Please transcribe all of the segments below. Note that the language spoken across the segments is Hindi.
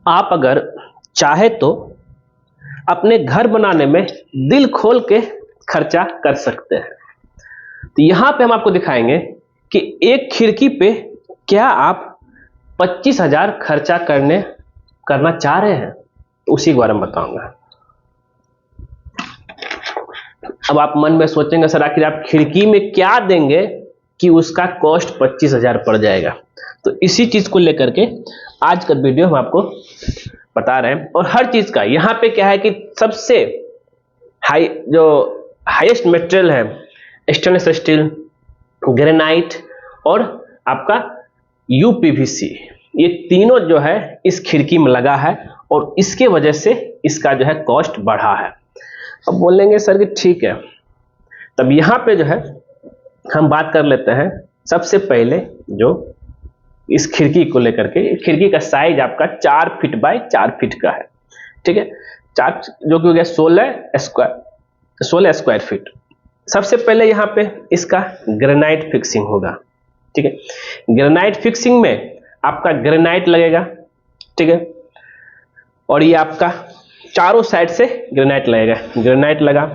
आप अगर चाहे तो अपने घर बनाने में दिल खोल के खर्चा कर सकते हैं। तो यहां पे हम आपको दिखाएंगे कि एक खिड़की पे क्या आप 25,000 खर्चा करना चाह रहे हैं, तो उसी के बारे में बताऊंगा। अब आप मन में सोचेंगे सर आखिर आप खिड़की में क्या देंगे कि उसका कॉस्ट 25,000 पड़ जाएगा। तो इसी चीज को लेकर के आज का वीडियो हम आपको बता रहे हैं। और हर चीज का यहाँ पे क्या है कि सबसे हाईएस्ट मटेरियल है स्टेनलेस स्टील, ग्रेनाइट और आपका यूपीवीसी, ये तीनों जो है इस खिड़की में लगा है और इसके वजह से इसका जो है कॉस्ट बढ़ा है। अब बोलेंगे सर कि ठीक है, तब यहाँ पे जो है हम बात कर लेते हैं सबसे पहले जो इस खिड़की को लेकर के। खिड़की का साइज आपका 4 फीट बाय 4 फीट का है, ठीक है, 4 जो कि हो गया 16 स्क्वायर फीट। सबसे पहले यहाँ पे इसका ग्रेनाइट फिक्सिंग होगा, ठीक है। ग्रेनाइट फिक्सिंग में आपका ग्रेनाइट लगेगा, ठीक है, और ये आपका चारों साइड से ग्रेनाइट लगेगा। ग्रेनाइट लगा,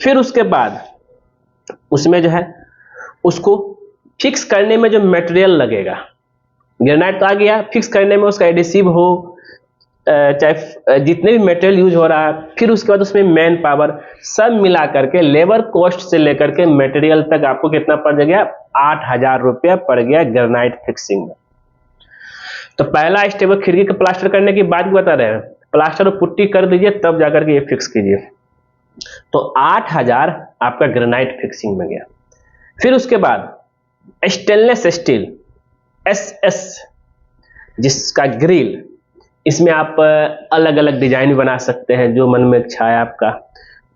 फिर उसके बाद उसमें जो है उसको फिक्स करने में जो मटेरियल लगेगा, ग्रेनाइट तो आ गया, फिक्स करने में उसका एडिसिव हो चाहे जितने भी मटेरियल यूज हो रहा है, फिर उसके बाद उसमें मैन पावर सब मिला करके लेबर कॉस्ट से लेकर के मटेरियल तक आपको कितना पड़ गया, 8,000 रुपया पड़ गया ग्रेनाइट फिक्सिंग में। तो पहला स्टेप खिड़की का प्लास्टर करने की बात बता रहे हैं, प्लास्टर और पुट्टी कर दीजिए तब जाकर के ये फिक्स कीजिए। तो 8,000 आपका ग्रेनाइट फिक्सिंग में गया। फिर उसके बाद स्टेनलेस स्टील SS जिसका ग्रिल, इसमें आप अलग अलग डिजाइन बना सकते हैं जो मन में इच्छा है आपका।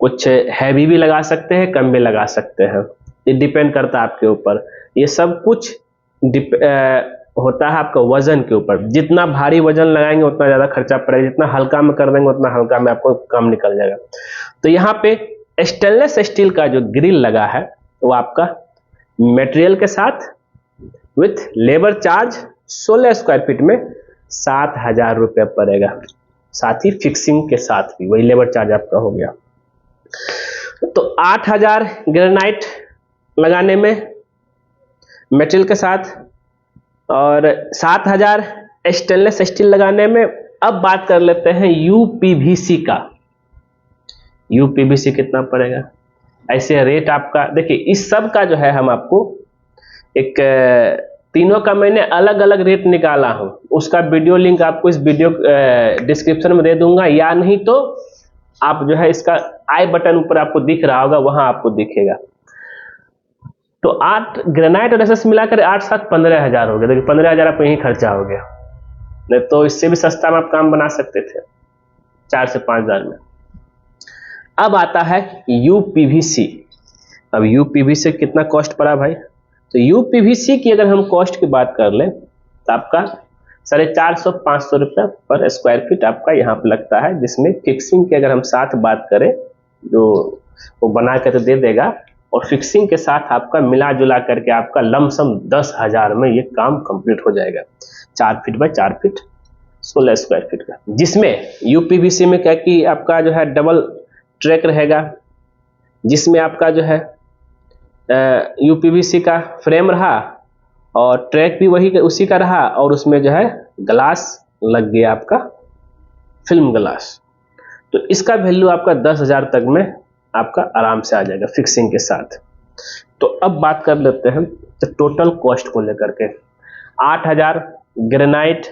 कुछ हैवी भी लगा सकते हैं, कम भी लगा सकते हैं, ये डिपेंड करता है आपके ऊपर। ये सब कुछ होता है आपका वजन के ऊपर। जितना भारी वजन लगाएंगे उतना ज्यादा खर्चा पड़ेगा, जितना हल्का में कर देंगे उतना हल्का में आपको कम निकल जाएगा। तो यहाँ पे स्टेनलेस स्टील का जो ग्रिल लगा है वो आपका मटेरियल के साथ with labour charge 16 square feet में 7,000 रुपया पड़ेगा, साथ ही फिक्सिंग के साथ भी वही लेबर चार्ज आपका हो गया। तो 8,000 ग्रेनाइट लगाने में मटेरियल के साथ और 7,000 स्टेनलेस स्टील लगाने में। अब बात कर लेते हैं यूपीवीसी का। यूपीवीसी कितना पड़ेगा, ऐसे रेट आपका देखिए। इस सब का जो है हम आपको एक तीनों का मैंने अलग अलग रेट निकाला हूं, उसका वीडियो लिंक आपको इस वीडियो डिस्क्रिप्शन में दे दूंगा, या नहीं तो आप जो है इसका आई बटन ऊपर आपको दिख रहा होगा, वहां आपको दिखेगा। तो 8 ग्रेनाइट और एसएस मिलाकर 8-7 15,000 हो गया। देखिए 15,000 आपको यही खर्चा हो गया, नहीं तो इससे भी सस्ता में आप काम बना सकते थे 4 से 5,000 में। अब आता है यूपीवीसी। अब यूपीवीसी कितना कॉस्ट पड़ा भाई, तो यूपीवीसी की अगर हम कॉस्ट की बात कर लें तो आपका 450-500 रुपया पर स्क्वायर फीट आपका यहाँ पे लगता है, जिसमें फिक्सिंग की अगर हम साथ बात करें जो वो बना कर दे देगा, और फिक्सिंग के साथ आपका मिला जुला करके आपका लमसम 10,000 में ये काम कंप्लीट हो जाएगा। 4 feet by 4 feet 16 square feet का, जिसमें यूपीवीसी में क्या कि आपका जो है डबल ट्रैक रहेगा, जिसमें आपका जो है यूपीवीसी का फ्रेम रहा और ट्रैक भी वही उसी का रहा, और उसमें जो है ग्लास लग गया आपका फिल्म ग्लास। तो इसका वैल्यू आपका 10,000 तक में आपका आराम से आ जाएगा फिक्सिंग के साथ। तो अब बात कर लेते हैं तो टोटल कॉस्ट को लेकर के। 8,000 ग्रेनाइट,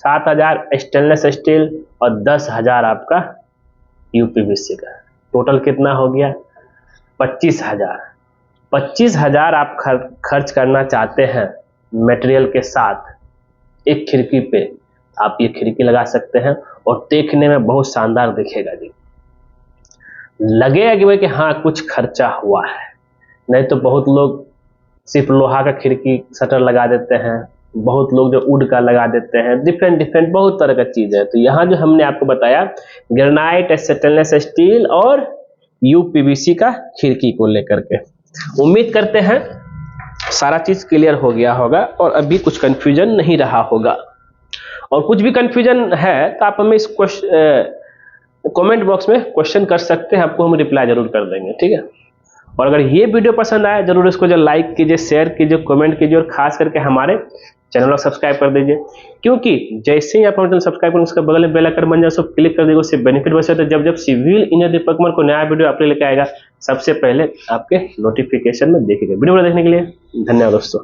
7,000 स्टेनलेस स्टील और 10,000 आपका यूपीवीसी का, टोटल कितना हो गया 25,000। 25,000 आप खर्च करना चाहते हैं मटेरियल के साथ एक खिड़की पे, आप ये खिड़की लगा सकते हैं और देखने में बहुत शानदार दिखेगा जी, लगेगा कि हाँ कुछ खर्चा हुआ है। नहीं तो बहुत लोग सिर्फ लोहा का खिड़की शटर लगा देते हैं, बहुत लोग जो वुड का लगा देते हैं, डिफरेंट बहुत तरह का चीज है। तो यहाँ जो हमने आपको बताया ग्रेनाइट, स्टेनलेस स्टील और यूपीवीसी का खिड़की को लेकर के, उम्मीद करते हैं सारा चीज क्लियर हो गया होगा और अभी कुछ कंफ्यूजन नहीं रहा होगा। और कुछ भी कंफ्यूजन है तो आप हमें इस कमेंट बॉक्स में क्वेश्चन कर सकते हैं, आपको हम रिप्लाई जरूर कर देंगे, ठीक है। और अगर ये वीडियो पसंद आए जरूर इसको जो लाइक कीजिए, शेयर कीजिए, कमेंट कीजिए और खास करके हमारे चैनल को सब्सक्राइब कर दीजिए, क्योंकि जैसे ही आप हमारे चैनल सब्सक्राइब करेंगे उसके बगल में बेल आइकन बन जाए, उसको क्लिक कर दीजिए, उससे बेनिफिट बचा है। तो जब जब सिविल इंजीनियर दीपक कुमार को नया वीडियो आपके लेके आएगा सबसे पहले आपके नोटिफिकेशन में देखिएगा। वीडियो देखने के लिए धन्यवाद दोस्तों।